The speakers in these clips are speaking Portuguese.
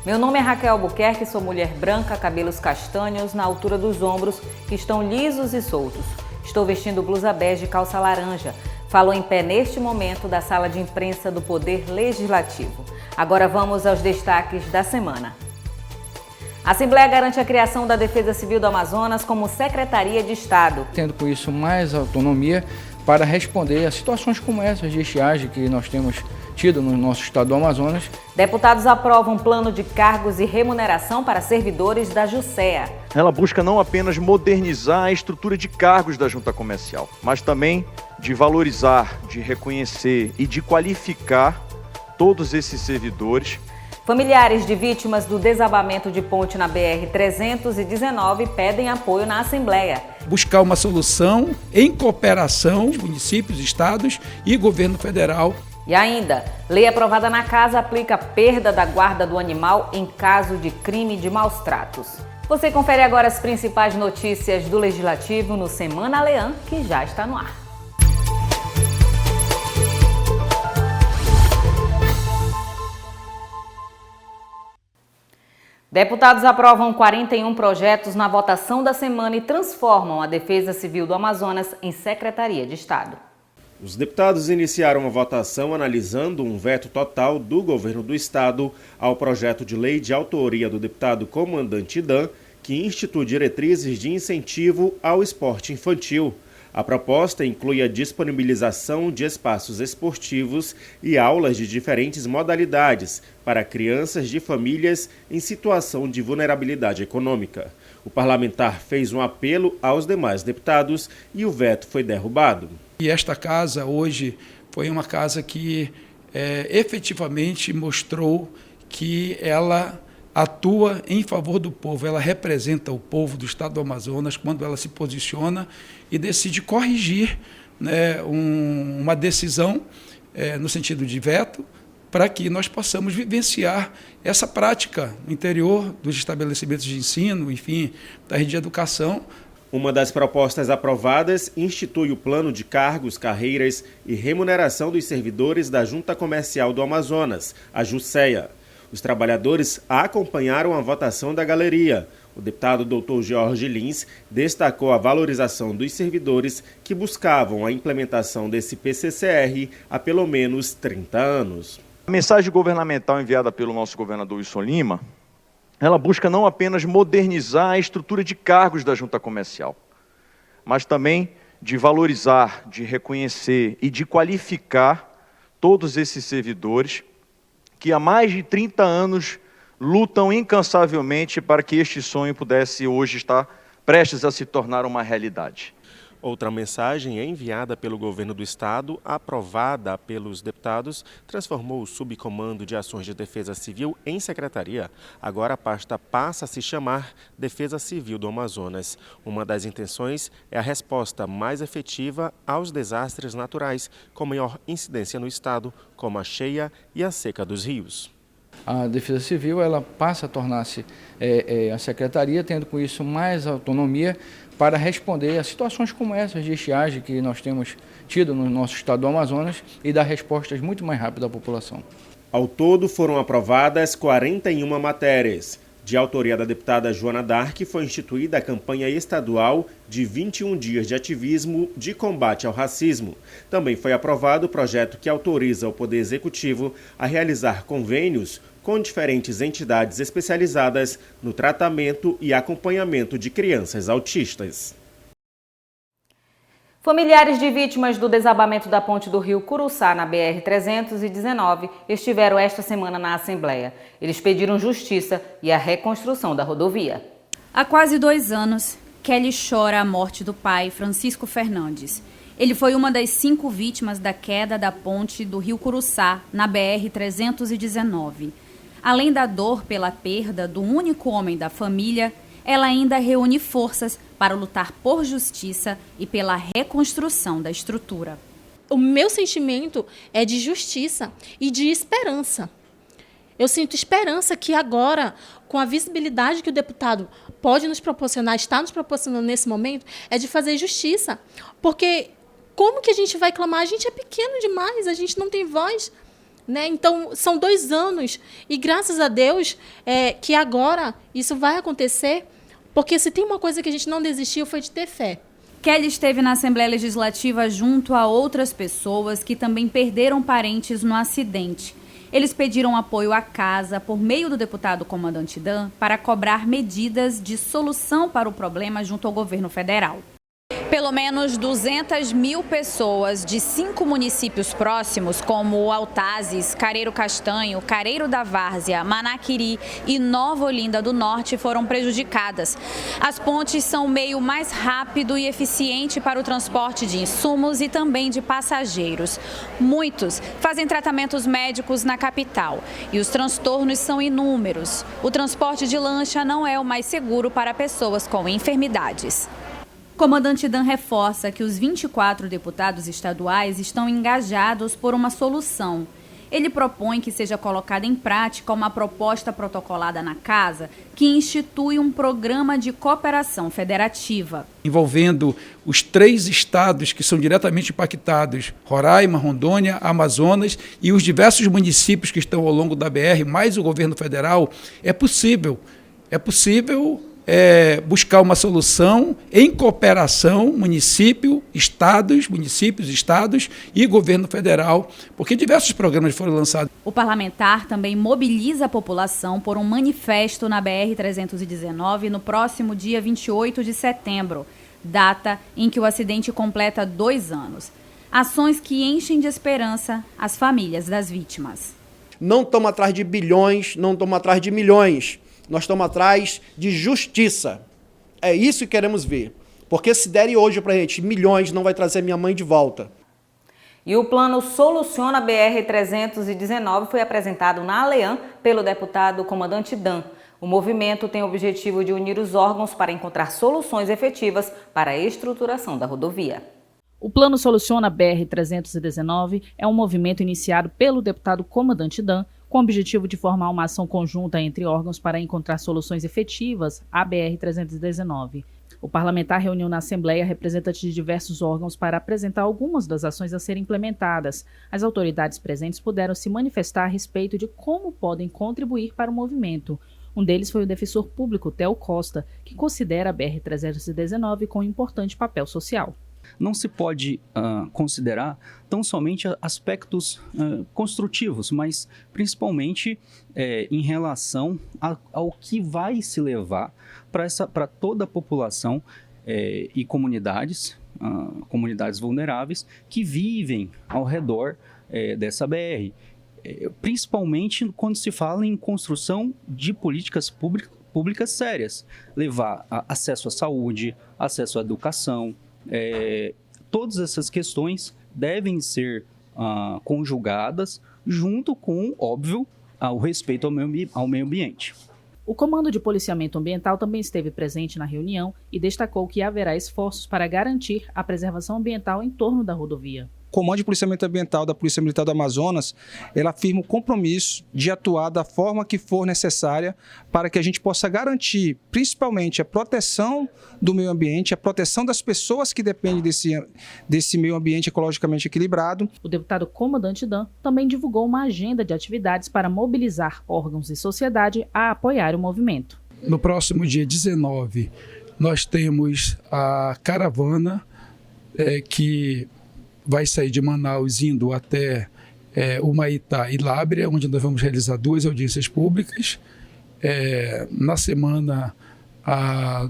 Meu nome é Raquel Albuquerque, sou mulher branca, cabelos castanhos na altura dos ombros, que estão lisos e soltos. Estou vestindo blusa bege e calça laranja. Falo em pé neste momento da sala de imprensa do Poder Legislativo. Agora vamos aos destaques da semana. A Assembleia garante a criação da Defesa Civil do Amazonas como Secretaria de Estado. Tendo com isso mais autonomia para responder a situações como essas de estiagem que nós temos tido no nosso estado do Amazonas. Deputados aprovam um plano de cargos e remuneração para servidores da JUSEA. Ela busca não apenas modernizar a estrutura de cargos da Junta Comercial, mas também de valorizar, de reconhecer e de qualificar todos esses servidores. Familiares de vítimas do desabamento de ponte na BR-319 pedem apoio na Assembleia. Buscar uma solução em cooperação, municípios, estados e governo federal. E ainda, lei aprovada na Casa aplica perda da guarda do animal em caso de crime de maus tratos. Você confere agora as principais notícias do Legislativo no Semana Leã, que já está no ar. Deputados aprovam 41 projetos na votação da semana e transformam a Defesa Civil do Amazonas em Secretaria de Estado. Os deputados iniciaram a votação analisando um veto total do governo do estado ao projeto de lei de autoria do deputado comandante Dan, que institui diretrizes de incentivo ao esporte infantil. A proposta inclui a disponibilização de espaços esportivos e aulas de diferentes modalidades para crianças de famílias em situação de vulnerabilidade econômica. O parlamentar fez um apelo aos demais deputados e o veto foi derrubado. E esta casa hoje foi uma casa que efetivamente mostrou que ela atua em favor do povo, ela representa o povo do estado do Amazonas quando ela se posiciona e decide corrigir, né, uma decisão no sentido de veto, para que nós possamos vivenciar essa prática no interior dos estabelecimentos de ensino, enfim, da rede de educação. Uma das propostas aprovadas institui o plano de cargos, carreiras e remuneração dos servidores da Junta Comercial do Amazonas, a JUSEA. Os trabalhadores acompanharam a votação da galeria. O deputado Dr. Jorge Lins destacou a valorização dos servidores que buscavam a implementação desse PCCR há pelo menos 30 anos. A mensagem governamental enviada pelo nosso governador Wilson Lima, ela busca não apenas modernizar a estrutura de cargos da Junta Comercial, mas também de valorizar, de reconhecer e de qualificar todos esses servidores que há mais de 30 anos lutam incansavelmente para que este sonho pudesse hoje estar prestes a se tornar uma realidade. Outra mensagem enviada pelo governo do estado, aprovada pelos deputados, transformou o Subcomando de Ações de Defesa Civil em secretaria. Agora a pasta passa a se chamar Defesa Civil do Amazonas. Uma das intenções é a resposta mais efetiva aos desastres naturais com maior incidência no estado, como a cheia e a seca dos rios. A Defesa Civil ela passa a tornar-se a secretaria, tendo com isso mais autonomia para responder a situações como essas de estiagem que nós temos tido no nosso estado do Amazonas e dar respostas muito mais rápidas à população. Ao todo foram aprovadas 41 matérias. De autoria da deputada Joana Dark, foi instituída a campanha estadual de 21 dias de ativismo de combate ao racismo. Também foi aprovado o projeto que autoriza o Poder Executivo a realizar convênios com diferentes entidades especializadas no tratamento e acompanhamento de crianças autistas. Familiares de vítimas do desabamento da ponte do rio Curuçá na BR-319 estiveram esta semana na Assembleia. Eles pediram justiça e a reconstrução da rodovia. Há quase 2 anos, Kelly chora a morte do pai, Francisco Fernandes. Ele foi uma das 5 vítimas da queda da ponte do rio Curuçá na BR-319. Além da dor pela perda do único homem da família, ela ainda reúne forças para lutar por justiça e pela reconstrução da estrutura. O meu sentimento é de justiça e de esperança. Eu sinto esperança que agora, com a visibilidade que o deputado pode nos proporcionar, está nos proporcionando nesse momento, é de fazer justiça. Porque como que a gente vai clamar? A gente é pequeno demais, a gente não tem voz. né? Então, são 2 anos e, graças a Deus, que agora isso vai acontecer, porque se tem uma coisa que a gente não desistiu foi de ter fé. Kelly esteve na Assembleia Legislativa junto a outras pessoas que também perderam parentes no acidente. Eles pediram apoio à casa, por meio do deputado comandante Dan, para cobrar medidas de solução para o problema junto ao governo federal. Pelo menos 200 mil pessoas de 5 municípios próximos, como Altazes, Careiro Castanho, Careiro da Várzea, Manaquiri e Nova Olinda do Norte, foram prejudicadas. As pontes são o meio mais rápido e eficiente para o transporte de insumos e também de passageiros. Muitos fazem tratamentos médicos na capital e os transtornos são inúmeros. O transporte de lancha não é o mais seguro para pessoas com enfermidades. O comandante Dan reforça que os 24 deputados estaduais estão engajados por uma solução. Ele propõe que seja colocada em prática uma proposta protocolada na Casa que institui um programa de cooperação federativa. Envolvendo os 3 estados que são diretamente impactados, Roraima, Rondônia, Amazonas e os diversos municípios que estão ao longo da BR, mais o governo federal, é possível buscar uma solução em cooperação municípios, estados e governo federal, porque diversos programas foram lançados. O parlamentar também mobiliza a população por um manifesto na BR-319 no próximo dia 28 de setembro, data em que o acidente completa 2 anos. Ações que enchem de esperança as famílias das vítimas. Não estamos atrás de bilhões, não estamos atrás de milhões. Nós estamos atrás de justiça. É isso que queremos ver. Porque se derem hoje para a gente milhões, não vai trazer minha mãe de volta. E o plano Soluciona BR-319 foi apresentado na Alean pelo deputado comandante Dan. O movimento tem o objetivo de unir os órgãos para encontrar soluções efetivas para a estruturação da rodovia. O plano Soluciona BR-319 é um movimento iniciado pelo deputado comandante Dan, com o objetivo de formar uma ação conjunta entre órgãos para encontrar soluções efetivas à BR-319. O parlamentar reuniu na Assembleia representantes de diversos órgãos para apresentar algumas das ações a serem implementadas. As autoridades presentes puderam se manifestar a respeito de como podem contribuir para o movimento. Um deles foi o defensor público Theo Costa, que considera a BR-319 com um importante papel social. Não se pode considerar tão somente aspectos construtivos, mas principalmente em relação ao que vai se levar para toda a população e comunidades vulneráveis que vivem ao redor dessa BR. Principalmente quando se fala em construção de políticas públicas sérias, levar acesso à saúde, acesso à educação. Todas essas questões devem ser conjugadas junto com, óbvio, o respeito ao meio ambiente. O Comando de Policiamento Ambiental também esteve presente na reunião e destacou que haverá esforços para garantir a preservação ambiental em torno da rodovia. O Comando de Policiamento Ambiental da Polícia Militar do Amazonas, ela afirma o compromisso de atuar da forma que for necessária para que a gente possa garantir, principalmente, a proteção do meio ambiente, a proteção das pessoas que dependem desse meio ambiente ecologicamente equilibrado. O deputado comandante Dan também divulgou uma agenda de atividades para mobilizar órgãos e sociedade a apoiar o movimento. No próximo dia 19, nós temos a caravana que vai sair de Manaus indo até Humaitá e Lábrea, onde nós vamos realizar 2 audiências públicas. Na semana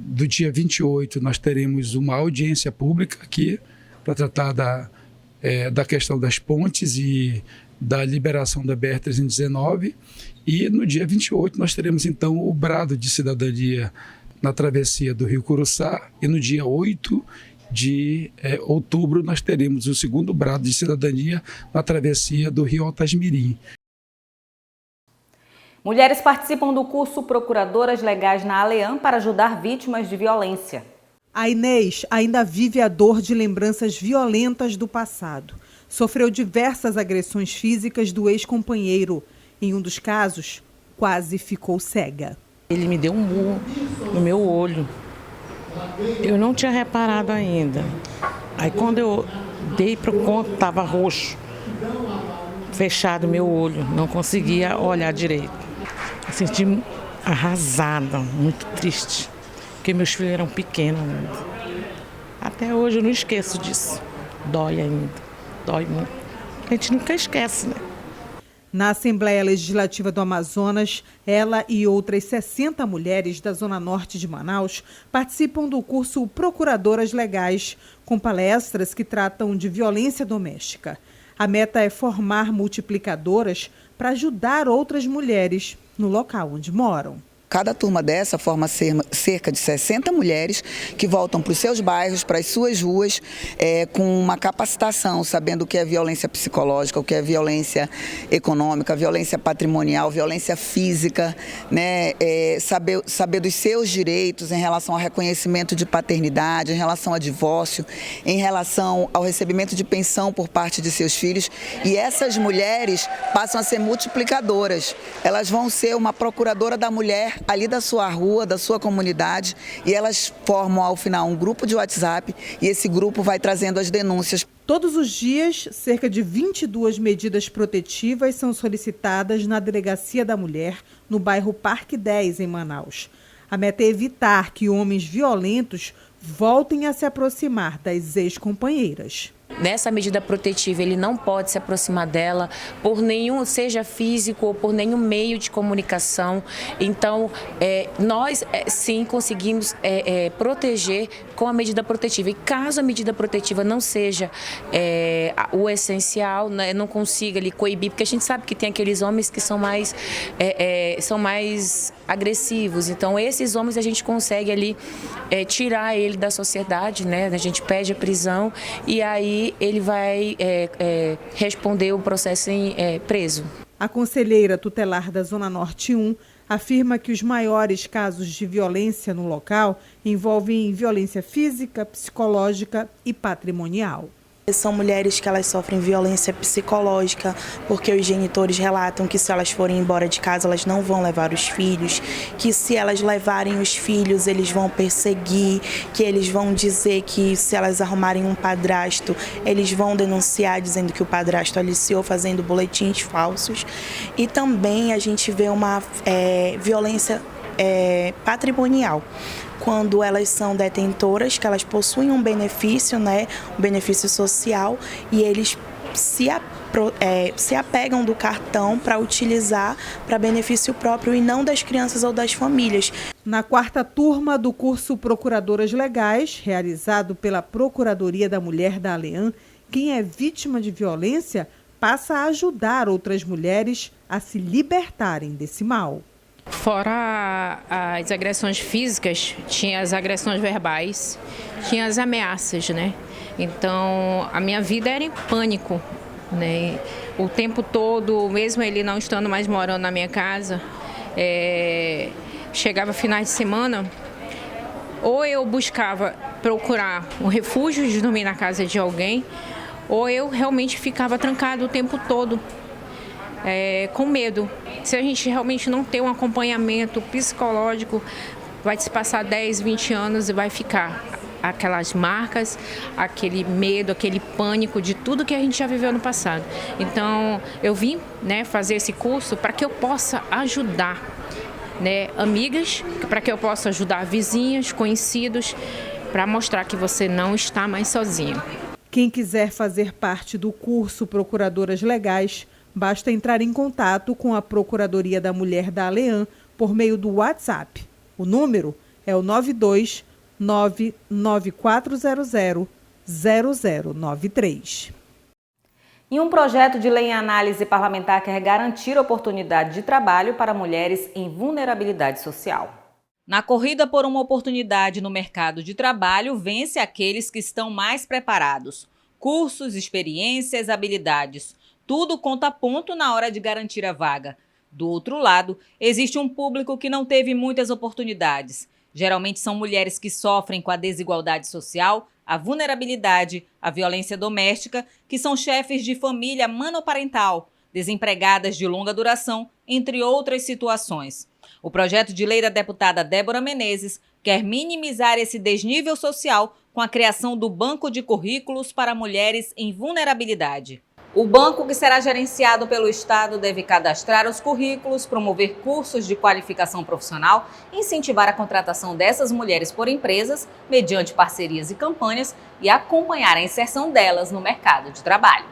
do dia 28, nós teremos uma audiência pública aqui para tratar da questão das pontes e da liberação da BR-319. E no dia 28 nós teremos então o brado de cidadania na travessia do Rio Curuçá, e no dia 8 de outubro nós teremos o segundo brado de cidadania na travessia do Rio Altasmirim. Mulheres participam do curso Procuradoras Legais na Alean para ajudar vítimas de violência. A Inês ainda vive a dor de lembranças violentas do passado. Sofreu diversas agressões físicas do ex-companheiro. Em um dos casos, quase ficou cega. Ele me deu um murro no meu olho. Eu não tinha reparado ainda. Aí quando eu dei para o conto, estava roxo. fechado meu olho, não conseguia olhar direito. Me senti arrasada, muito triste, porque meus filhos eram pequenos ainda. Até hoje eu não esqueço disso. Dói ainda, dói muito. A gente nunca esquece, né? Na Assembleia Legislativa do Amazonas, ela e outras 60 mulheres da Zona Norte de Manaus participam do curso Procuradoras Legais, com palestras que tratam de violência doméstica. A meta é formar multiplicadoras para ajudar outras mulheres no local onde moram. Cada turma dessa forma cerca de 60 mulheres que voltam para os seus bairros, para as suas ruas, com uma capacitação, sabendo o que é violência psicológica, o que é violência econômica, violência patrimonial, violência física, né? Saber dos seus direitos em relação ao reconhecimento de paternidade, em relação a divórcio, em relação ao recebimento de pensão por parte de seus filhos. E essas mulheres passam a ser multiplicadoras. Elas vão ser uma procuradora da mulher ali da sua rua, da sua comunidade, e elas formam ao final um grupo de WhatsApp e esse grupo vai trazendo as denúncias. Todos os dias, cerca de 22 medidas protetivas são solicitadas na Delegacia da Mulher, no bairro Parque 10, em Manaus. A meta é evitar que homens violentos voltem a se aproximar das ex-companheiras. Nessa medida protetiva, ele não pode se aproximar dela por nenhum, seja físico ou por nenhum meio de comunicação. Então, nós sim conseguimos proteger com a medida protetiva. E caso a medida protetiva não seja o essencial, né, não consiga ali coibir, porque a gente sabe que tem aqueles homens que são mais agressivos. Então, esses homens a gente consegue ali tirar ele da sociedade, né? A gente pede a prisão e aí ele vai responder o processo preso. A conselheira tutelar da Zona Norte 1 afirma que os maiores casos de violência no local envolvem violência física, psicológica e patrimonial. São mulheres que elas sofrem violência psicológica, porque os genitores relatam que se elas forem embora de casa, elas não vão levar os filhos, que se elas levarem os filhos, eles vão perseguir, que eles vão dizer que se elas arrumarem um padrasto, eles vão denunciar dizendo que o padrasto aliciou, fazendo boletins falsos. E também a gente vê uma violência patrimonial, quando elas são detentoras, que elas possuem um benefício, né, um benefício social, e eles se apegam do cartão para utilizar para benefício próprio e não das crianças ou das famílias. Na 4ª turma do curso Procuradoras Legais, realizado pela Procuradoria da Mulher da ALEAN, quem é vítima de violência passa a ajudar outras mulheres a se libertarem desse mal. Fora as agressões físicas, tinha as agressões verbais, tinha as ameaças, né? Então, a minha vida era em pânico, né? O tempo todo, mesmo ele não estando mais morando na minha casa, chegava finais de semana, ou eu buscava procurar um refúgio de dormir na casa de alguém, ou eu realmente ficava trancado o tempo todo. Com medo. Se a gente realmente não ter um acompanhamento psicológico, vai se passar 10, 20 anos e vai ficar aquelas marcas, aquele medo, aquele pânico de tudo que a gente já viveu no passado. Então, eu vim, né, fazer esse curso para que eu possa ajudar, né, amigas, para que eu possa ajudar vizinhas, conhecidos, para mostrar que você não está mais sozinho. Quem quiser fazer parte do curso Procuradoras Legais, basta entrar em contato com a Procuradoria da Mulher da ALEAN por meio do WhatsApp. O número é o 92994000093. E um projeto de lei em análise parlamentar quer garantir oportunidade de trabalho para mulheres em vulnerabilidade social. Na corrida por uma oportunidade no mercado de trabalho, vence aqueles que estão mais preparados. Cursos, experiências, habilidades. Tudo conta ponto na hora de garantir a vaga. Do outro lado, existe um público que não teve muitas oportunidades. Geralmente são mulheres que sofrem com a desigualdade social, a vulnerabilidade, a violência doméstica, que são chefes de família monoparental, desempregadas de longa duração, entre outras situações. O projeto de lei da deputada Débora Menezes quer minimizar esse desnível social com a criação do Banco de Currículos para Mulheres em Vulnerabilidade. O banco, que será gerenciado pelo Estado, deve cadastrar os currículos, promover cursos de qualificação profissional, incentivar a contratação dessas mulheres por empresas, mediante parcerias e campanhas, e acompanhar a inserção delas no mercado de trabalho.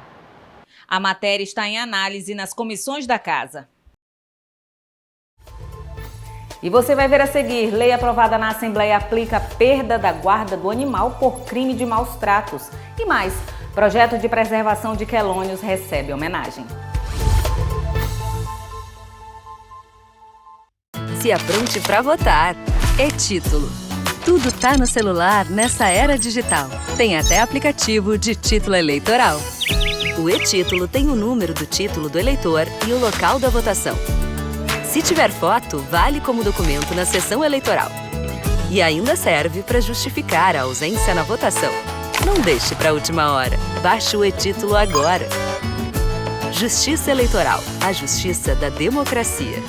A matéria está em análise nas comissões da Casa. E você vai ver a seguir: lei aprovada na Assembleia aplica perda da guarda do animal por crime de maus tratos. E mais, projeto de preservação de quelônios recebe homenagem. Se apronte para votar. E-Título. Tudo tá no celular nessa era digital. Tem até aplicativo de título eleitoral. O E-Título tem o número do título do eleitor e o local da votação. Se tiver foto, vale como documento na sessão eleitoral. E ainda serve para justificar a ausência na votação. Não deixe para a última hora. Baixe o E-Título agora. Justiça Eleitoral. A justiça da democracia.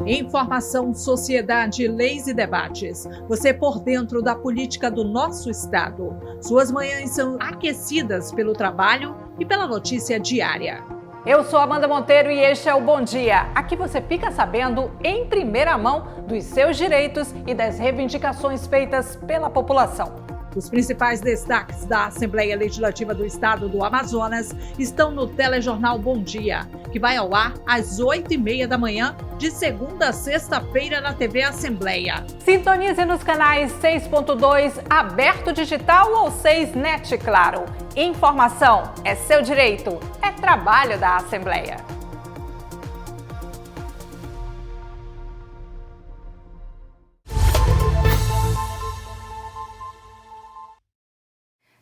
Informação, sociedade, leis e debates. Você por dentro da política do nosso estado. Suas manhãs são aquecidas pelo trabalho e pela notícia diária. Eu sou Amanda Monteiro e este é o Bom Dia. Aqui você fica sabendo em primeira mão dos seus direitos e das reivindicações feitas pela população. Os principais destaques da Assembleia Legislativa do Estado do Amazonas estão no telejornal Bom Dia, que vai ao ar às 8h30 da manhã, de segunda a sexta-feira na TV Assembleia. Sintonize nos canais 6.2, Aberto Digital ou 6NET, claro. Informação é seu direito, é trabalho da Assembleia.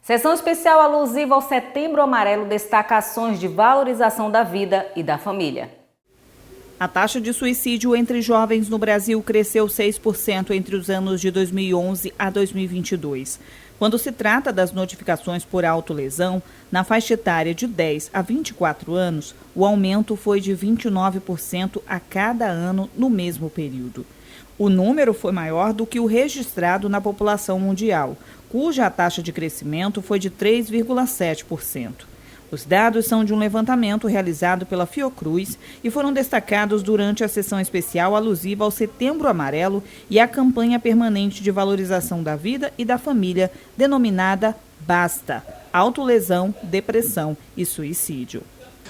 Sessão especial alusiva ao Setembro Amarelo destaca ações de valorização da vida e da família. A taxa de suicídio entre jovens no Brasil cresceu 6% entre os anos de 2011 a 2022. Quando se trata das notificações por autolesão, na faixa etária de 10 a 24 anos, o aumento foi de 29% a cada ano no mesmo período. O número foi maior do que o registrado na população mundial, cuja taxa de crescimento foi de 3,7%. Os dados são de um levantamento realizado pela Fiocruz e foram destacados durante a sessão especial alusiva ao Setembro Amarelo e à campanha permanente de valorização da vida e da família, denominada BASTA, autolesão, depressão e suicídio.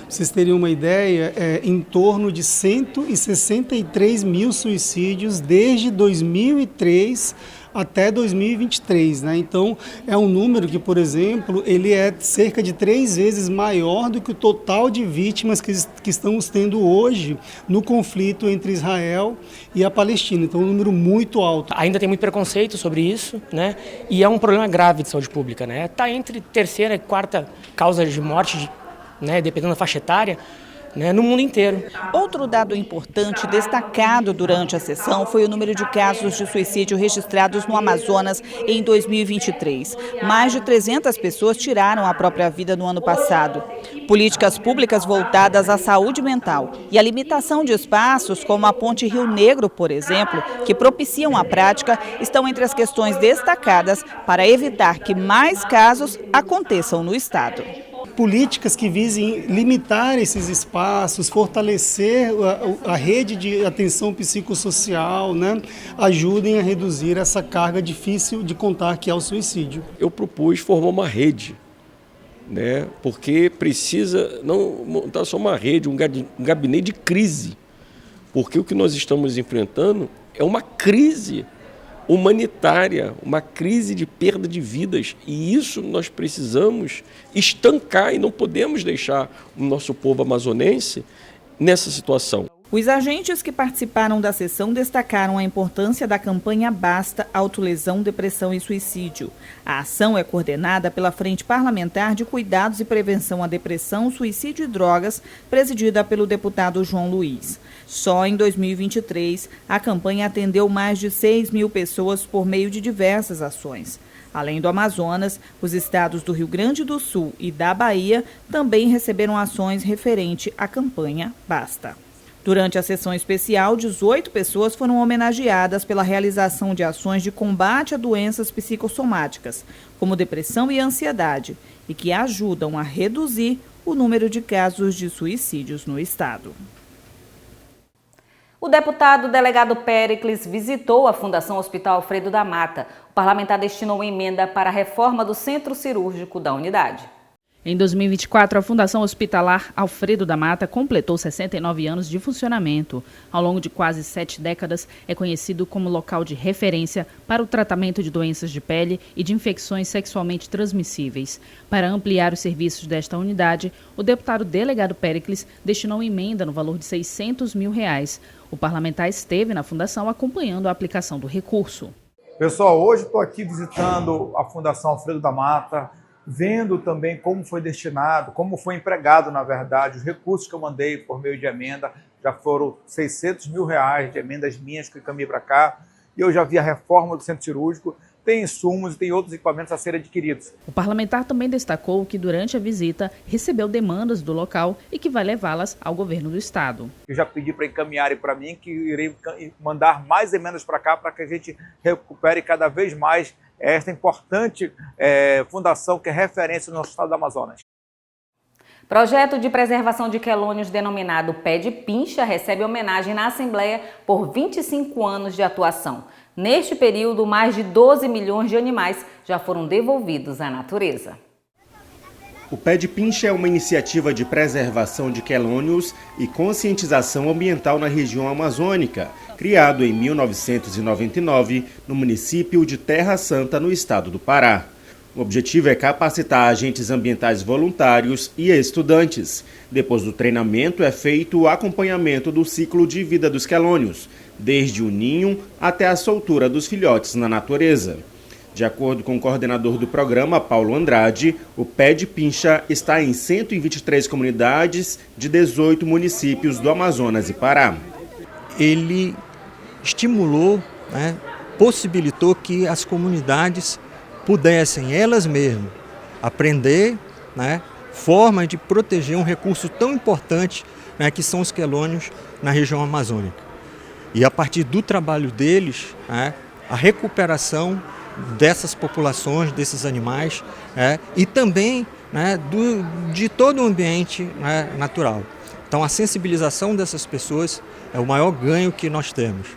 Vocês teriam uma ideia, em torno de 163 mil suicídios desde 2003 até 2023, né? Então, é um número que, por exemplo, ele é cerca de 3 vezes maior do que o total de vítimas que estamos tendo hoje no conflito entre Israel e a Palestina. Então, é um número muito alto. Ainda tem muito preconceito sobre isso, né? E é um problema grave de saúde pública, né? Está entre terceira e quarta causa de morte, né, dependendo da faixa etária, né, no mundo inteiro. Outro dado importante destacado durante a sessão foi o número de casos de suicídio registrados no Amazonas em 2023. Mais de 300 pessoas tiraram a própria vida no ano passado. Políticas públicas voltadas à saúde mental e a limitação de espaços, como a Ponte Rio Negro, por exemplo, que propiciam a prática, estão entre as questões destacadas para evitar que mais casos aconteçam no estado. Políticas que visem limitar esses espaços, fortalecer a rede de atenção psicossocial, né, ajudem a reduzir essa carga difícil de contar que é o suicídio. Eu propus formar uma rede, né, porque precisa não montar só uma rede, um gabinete de crise, porque o que nós estamos enfrentando é uma crise humanitária, uma crise de perda de vidas, e isso nós precisamos estancar e não podemos deixar o nosso povo amazonense nessa situação. Os agentes que participaram da sessão destacaram a importância da campanha Basta, Autolesão, Depressão e Suicídio. A ação é coordenada pela Frente Parlamentar de Cuidados e Prevenção à Depressão, Suicídio e Drogas, presidida pelo deputado João Luiz. Só em 2023, a campanha atendeu mais de 6 mil pessoas por meio de diversas ações. Além do Amazonas, os estados do Rio Grande do Sul e da Bahia também receberam ações referente à campanha Basta. Durante a sessão especial, 18 pessoas foram homenageadas pela realização de ações de combate a doenças psicossomáticas, como depressão e ansiedade, e que ajudam a reduzir o número de casos de suicídios no estado. O deputado delegado Péricles visitou a Fundação Hospital Alfredo da Mata. O parlamentar destinou emenda para a reforma do centro cirúrgico da unidade. Em 2024, a Fundação Hospitalar Alfredo da Mata completou 69 anos de funcionamento. Ao longo de quase 7 décadas, é conhecido como local de referência para o tratamento de doenças de pele e de infecções sexualmente transmissíveis. Para ampliar os serviços desta unidade, o deputado delegado Péricles destinou emenda no valor de R$600 mil. O parlamentar esteve na Fundação acompanhando a aplicação do recurso. Pessoal, hoje estou aqui visitando a Fundação Alfredo da Mata, vendo também como foi destinado, como foi empregado, na verdade, os recursos que eu mandei por meio de emenda. Já foram R$600 mil de emendas minhas que eu encaminhei para cá. E eu já vi a reforma do centro cirúrgico, tem insumos e tem outros equipamentos a serem adquiridos. O parlamentar também destacou que durante a visita recebeu demandas do local e que vai levá-las ao governo do estado. Eu já pedi para encaminharem para mim que irei mandar mais emendas para cá para que a gente recupere cada vez mais esta importante fundação que é referência no nosso estado do Amazonas. Projeto de preservação de quelônios denominado Pé de Pincha recebe homenagem na Assembleia por 25 anos de atuação. Neste período, mais de 12 milhões de animais já foram devolvidos à natureza. O Pé de Pincha é uma iniciativa de preservação de quelônios e conscientização ambiental na região amazônica, criado em 1999 no município de Terra Santa, no estado do Pará. O objetivo é capacitar agentes ambientais voluntários e estudantes. Depois do treinamento é feito o acompanhamento do ciclo de vida dos quelônios, desde o ninho até a soltura dos filhotes na natureza. De acordo com o coordenador do programa, Paulo Andrade, o Pé de Pincha está em 123 comunidades de 18 municípios do Amazonas e Pará. Ele estimulou, possibilitou que as comunidades pudessem elas mesmas aprender, forma de proteger um recurso tão importante, que são os quelônios na região amazônica. E a partir do trabalho deles, a recuperação dessas populações, desses animais, e também de todo o ambiente natural. Então a sensibilização dessas pessoas é o maior ganho que nós temos.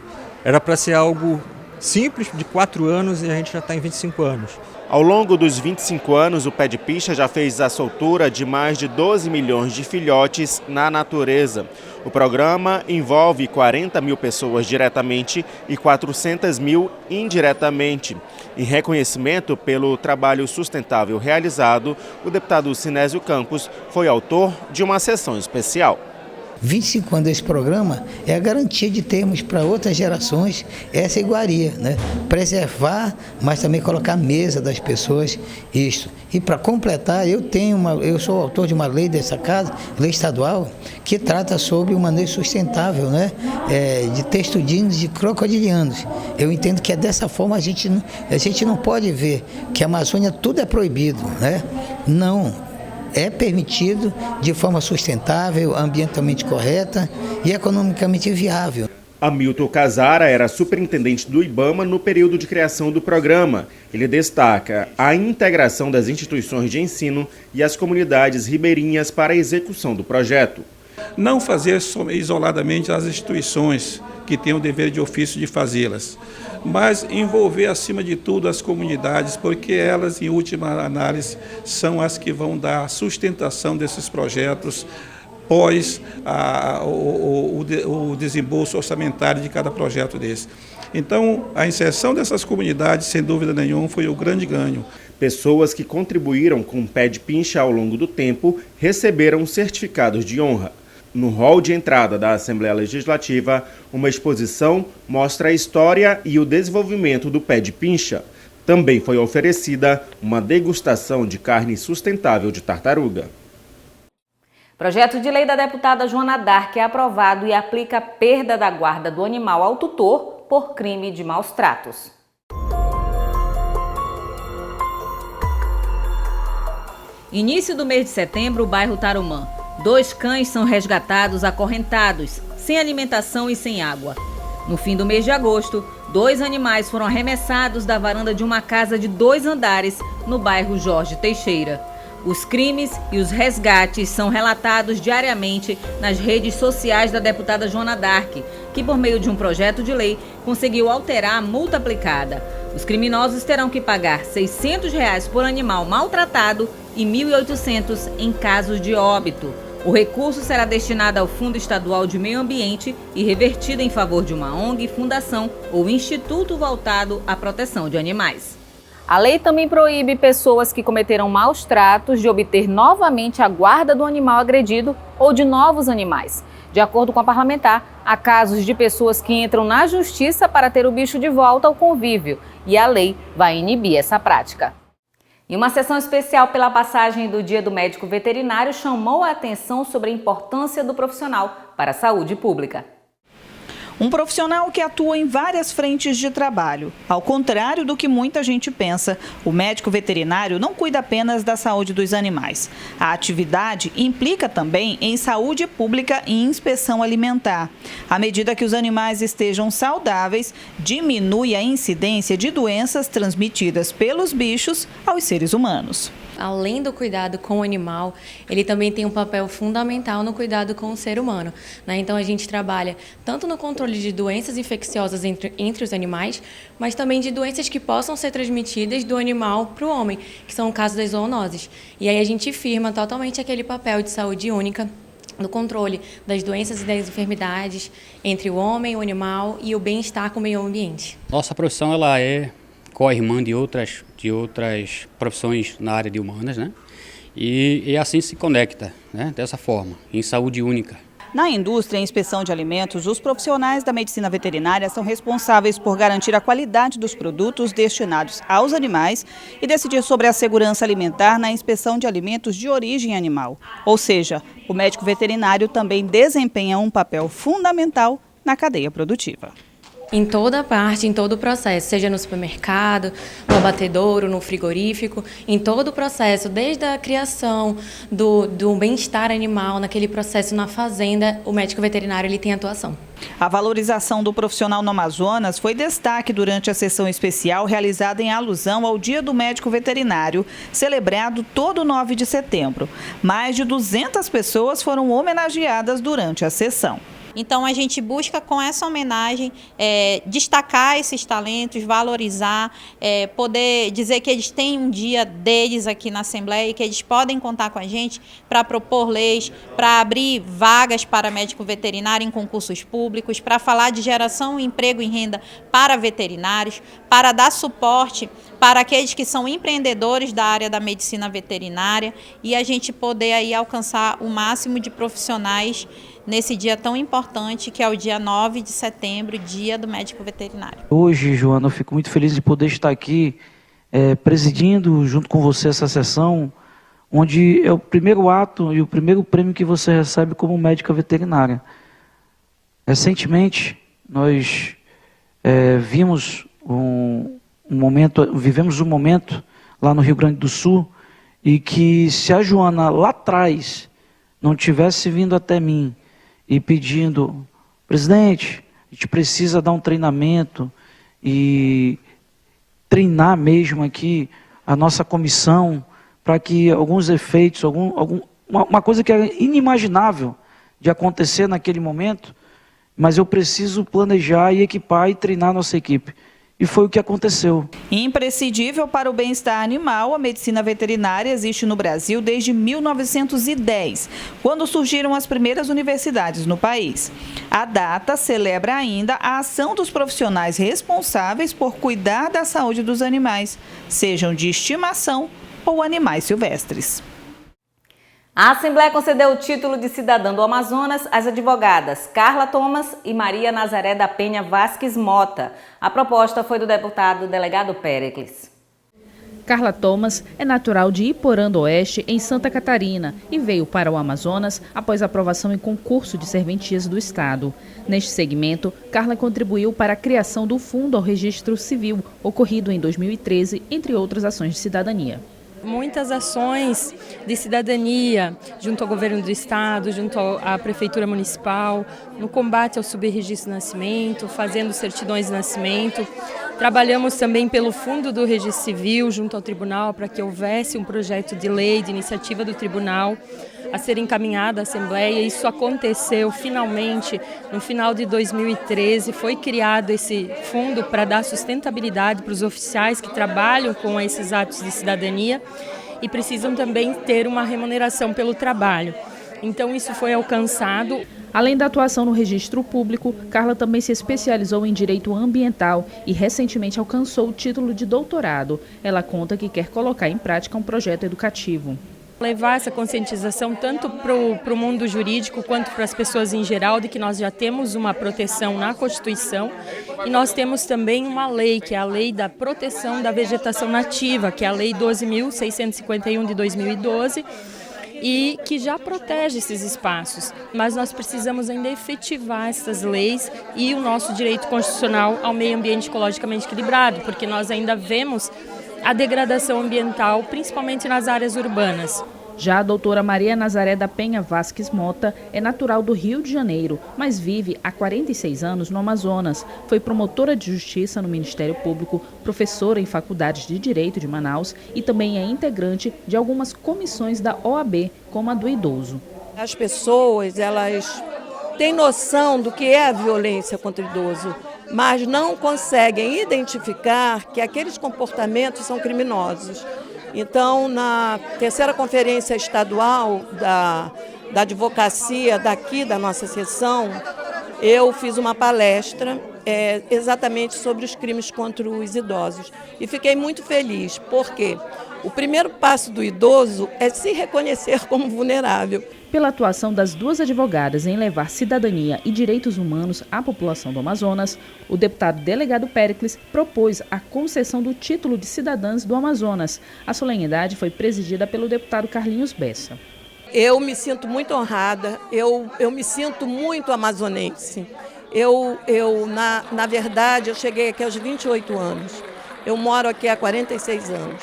Era para ser algo simples, de 4 anos, e a gente já está em 25 anos. Ao longo dos 25 anos, o Pé de Pincha já fez a soltura de mais de 12 milhões de filhotes na natureza. O programa envolve 40 mil pessoas diretamente e 400 mil indiretamente. Em reconhecimento pelo trabalho sustentável realizado, o deputado Sinésio Campos foi autor de uma sessão especial. 25 anos desse programa é a garantia de termos para outras gerações essa iguaria, preservar, mas também colocar à mesa das pessoas isso. E para completar, eu sou autor de uma lei dessa casa, lei estadual, que trata sobre o manejo sustentável, de textudinos e crocodilianos. Eu entendo que é dessa forma a gente não pode ver que a Amazônia tudo é proibido, Não. É permitido de forma sustentável, ambientalmente correta e economicamente viável. Hamilton Casara era superintendente do IBAMA no período de criação do programa. Ele destaca a integração das instituições de ensino e as comunidades ribeirinhas para a execução do projeto. Não fazer isoladamente as instituições que têm o dever de ofício de fazê-las, mas envolver acima de tudo as comunidades, porque elas, em última análise, são as que vão dar a sustentação desses projetos pós o desembolso orçamentário de cada projeto desse. Então, a inserção dessas comunidades, sem dúvida nenhuma, foi o grande ganho. Pessoas que contribuíram com o Pé de Pincha ao longo do tempo receberam certificados de honra. No hall de entrada da Assembleia Legislativa, uma exposição mostra a história e o desenvolvimento do Pé de Pincha. Também foi oferecida uma degustação de carne sustentável de tartaruga. Projeto de lei da deputada Joana Dark é aprovado e aplica a perda da guarda do animal ao tutor por crime de maus tratos. Início do mês de setembro, o bairro Tarumã. 2 cães são resgatados acorrentados. sem alimentação e sem água. No fim do mês de agosto, 2 animais foram arremessados da varanda de uma casa de 2 andares no bairro Jorge Teixeira. Os crimes e os resgates são relatados diariamente nas redes sociais da deputada Joana Dark, que por meio de um projeto de lei conseguiu alterar a multa aplicada. Os criminosos terão que pagar R$ 600 por animal maltratado e R$ 1.800 em casos de óbito. O recurso será destinado ao Fundo Estadual de Meio Ambiente e revertido em favor de uma ONG, fundação ou instituto voltado à proteção de animais. A lei também proíbe pessoas que cometeram maus tratos de obter novamente a guarda do animal agredido ou de novos animais. De acordo com a parlamentar, há casos de pessoas que entram na justiça para ter o bicho de volta ao convívio e a lei vai inibir essa prática. E uma sessão especial pela passagem do Dia do Médico Veterinário chamou a atenção sobre a importância do profissional para a saúde pública. Um profissional que atua em várias frentes de trabalho. Ao contrário do que muita gente pensa, o médico veterinário não cuida apenas da saúde dos animais. A atividade implica também em saúde pública e inspeção alimentar. À medida que os animais estejam saudáveis, diminui a incidência de doenças transmitidas pelos bichos aos seres humanos. Além do cuidado com o animal, ele também tem um papel fundamental no cuidado com o ser humano, né? Então a gente trabalha tanto no controle de doenças infecciosas entre os animais, mas também de doenças que possam ser transmitidas do animal para o homem, que são o caso das zoonoses. E aí a gente firma totalmente aquele papel de saúde única no controle das doenças e das enfermidades entre o homem, o animal e o bem-estar com o meio ambiente. Nossa profissão ela é co-irmã de outras profissões na área de humanas, né? E assim se conecta, né? Dessa forma, em saúde única. Na indústria e inspeção de alimentos, os profissionais da medicina veterinária são responsáveis por garantir a qualidade dos produtos destinados aos animais e decidir sobre a segurança alimentar na inspeção de alimentos de origem animal. Ou seja, o médico veterinário também desempenha um papel fundamental na cadeia produtiva. Em toda parte, em todo o processo, seja no supermercado, no abatedouro, no frigorífico, em todo o processo, desde a criação do bem-estar animal, naquele processo na fazenda, o médico veterinário ele tem atuação. A valorização do profissional no Amazonas foi destaque durante a sessão especial realizada em alusão ao Dia do Médico Veterinário, celebrado todo 9 de setembro. Mais de 200 pessoas foram homenageadas durante a sessão. Então, a gente busca, com essa homenagem, destacar esses talentos, valorizar, poder dizer que eles têm um dia deles aqui na Assembleia e que eles podem contar com a gente para propor leis, para abrir vagas para médico veterinário em concursos públicos, para falar de geração, emprego e renda para veterinários, para dar suporte para aqueles que são empreendedores da área da medicina veterinária e a gente poder aí alcançar o máximo de profissionais nesse dia tão importante que é o dia 9 de setembro, Dia do Médico Veterinário. Hoje, Joana, eu fico muito feliz de poder estar aqui presidindo junto com você essa sessão, onde é o primeiro ato e o primeiro prêmio que você recebe como médica veterinária. Recentemente, nós vivemos um momento lá no Rio Grande do Sul e que se a Joana lá atrás não tivesse vindo até mim e pedindo, presidente, a gente precisa dar um treinamento e treinar mesmo aqui a nossa comissão para que alguns efeitos, uma coisa que é inimaginável de acontecer naquele momento, mas eu preciso planejar e equipar e treinar a nossa equipe. E foi o que aconteceu. Imprescindível para o bem-estar animal, a medicina veterinária existe no Brasil desde 1910, quando surgiram as primeiras universidades no país. A data celebra ainda a ação dos profissionais responsáveis por cuidar da saúde dos animais, sejam de estimação ou animais silvestres. A Assembleia concedeu o título de cidadã do Amazonas às advogadas Carla Thomas e Maria Nazaré da Penha Vasques Mota. A proposta foi do deputado delegado Péricles. Carla Thomas é natural de Iporã do Oeste, em Santa Catarina, e veio para o Amazonas após aprovação em concurso de serventias do Estado. Neste segmento, Carla contribuiu para a criação do Fundo ao Registro Civil, ocorrido em 2013, entre outras ações de cidadania. muitas ações de cidadania junto ao governo do estado, junto à prefeitura municipal, no combate ao subregistro de nascimento, fazendo certidões de nascimento. Trabalhamos também pelo fundo do registro civil junto ao tribunal para que houvesse um projeto de lei de iniciativa do tribunal a ser encaminhado à Assembleia. Isso aconteceu finalmente no final de 2013. Foi criado esse fundo para dar sustentabilidade para os oficiais que trabalham com esses atos de cidadania e precisam também ter uma remuneração pelo trabalho. Então isso foi alcançado. Além da atuação no registro público, Carla também se especializou em direito ambiental e recentemente alcançou o título de doutorado. Ela conta que quer colocar em prática um projeto educativo. Levar essa conscientização tanto para o mundo jurídico quanto para as pessoas em geral de que nós já temos uma proteção na Constituição e nós temos também uma lei, que é a Lei da Proteção da Vegetação Nativa, que é a Lei 12.651 de 2012, e que já protege esses espaços, mas nós precisamos ainda efetivar essas leis e o nosso direito constitucional ao meio ambiente ecologicamente equilibrado, porque nós ainda vemos a degradação ambiental, principalmente nas áreas urbanas. Já a doutora Maria Nazaré da Penha Vasques Mota é natural do Rio de Janeiro, mas vive há 46 anos no Amazonas. Foi promotora de justiça no Ministério Público, professora em faculdades de Direito de Manaus e também é integrante de algumas comissões da OAB, como a do idoso. As pessoas, elas têm noção do que é a violência contra o idoso, mas não conseguem identificar que aqueles comportamentos são criminosos. Então, na terceira conferência estadual da advocacia daqui da nossa seção, eu fiz uma palestra exatamente sobre os crimes contra os idosos. E fiquei muito feliz, porque o primeiro passo do idoso é se reconhecer como vulnerável. Pela atuação das duas advogadas em levar cidadania e direitos humanos à população do Amazonas, o deputado delegado Péricles propôs a concessão do título de cidadãs do Amazonas. A solenidade foi presidida pelo deputado Carlinhos Bessa. Eu me sinto muito honrada, eu me sinto muito amazonense. Na verdade, eu cheguei aqui aos 28 anos. Eu moro aqui há 46 anos.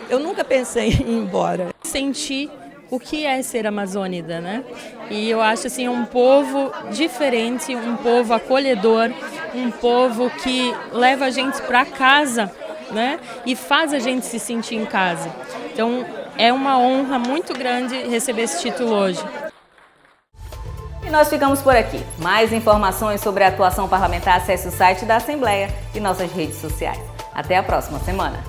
Eu nunca pensei em ir embora. Senti o que é ser amazônida, né? E eu acho assim um povo diferente, um povo acolhedor, um povo que leva a gente para casa, né? E faz a gente se sentir em casa. Então é uma honra muito grande receber esse título hoje. E nós ficamos por aqui. Mais informações sobre a atuação parlamentar, acesse o site da Assembleia e nossas redes sociais. Até a próxima semana.